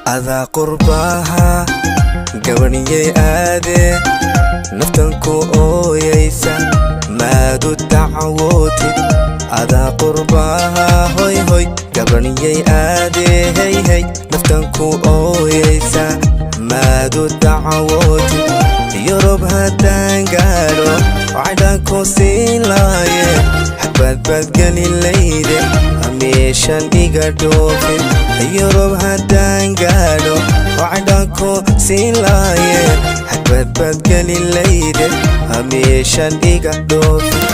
أذا قرباها قبني آدي نفتنكو أويسا ما دو دعوتي أذا قرباها هوي هوي قبني آدي هي هي نفتنكو أويسا ما دو دعوتي يرب هدان قالوا وعدانكو سيلاي حبات بدقني الليلة ميشان إيقا دوفين يرب هدان قالوا وعدانكو سيلاي حبات بدقني الليلة ميشان إيقا دوفين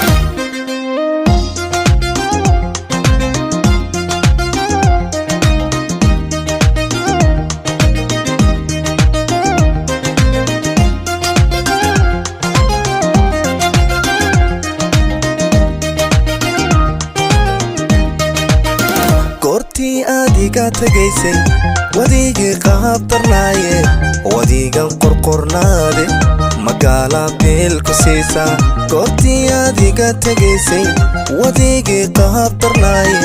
goortii adiga tagaysay wadigii qaabtarnaaye wadigan qorqornaade magaala beelku siisa goortii adiga tagaysay wadigii qaabtarnaaye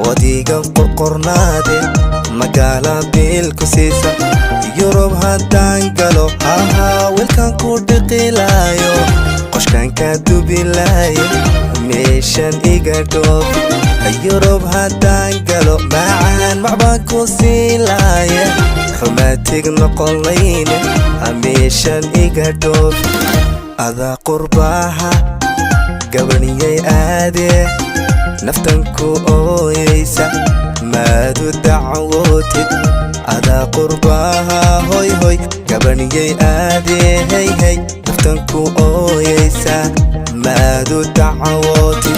wadigan qorqornaade magaala beelku siisa yurub haddaan galo hahaa wilkan ku dhiqilaayo qoshkan ka dubilaayo meeshan iga dhoofi يرب هدان قالوا معان معباكو سيلايا روماتيك نقولين هميشان إيقا دوف أذا قرباها قبني آدي نفتنكو أويسا ما دو دعوتي أذا قرباها هوي هوي قبني آدي هي هي نفتنكو أويسا ما دو دعوتي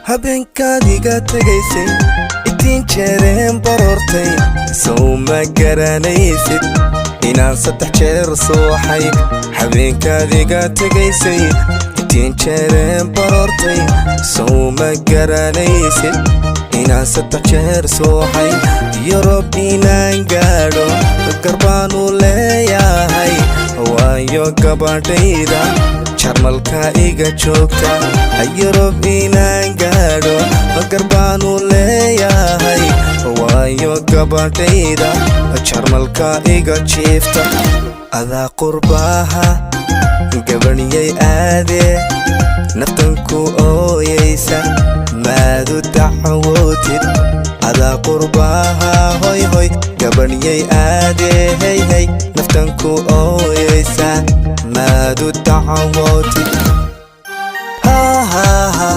habeenkaadiga tagaysay itiin jeereen baroortay sow ma garanaysid inaan 3 jeer suuxay habeenkaadiga tagaysay itiin jeereen baroortay sow ma garanaysid inaan 3 jeer suuxay yurub inaan gaadho garbaanu leeyahay waayo gabadhayda jarmalka iga joogta yurub inaan gaadho garbaanu leeyahay waayo gabadhayda jarmalka iga jiifta adaa qurbaaha gabaniyay aadee naftanku ooyaysa maadu dacwootid adaa qurbaaha hoy hoy gabaniyay aadee hey hey naftanku ooyaysa ما دو دعواتي ها ها ها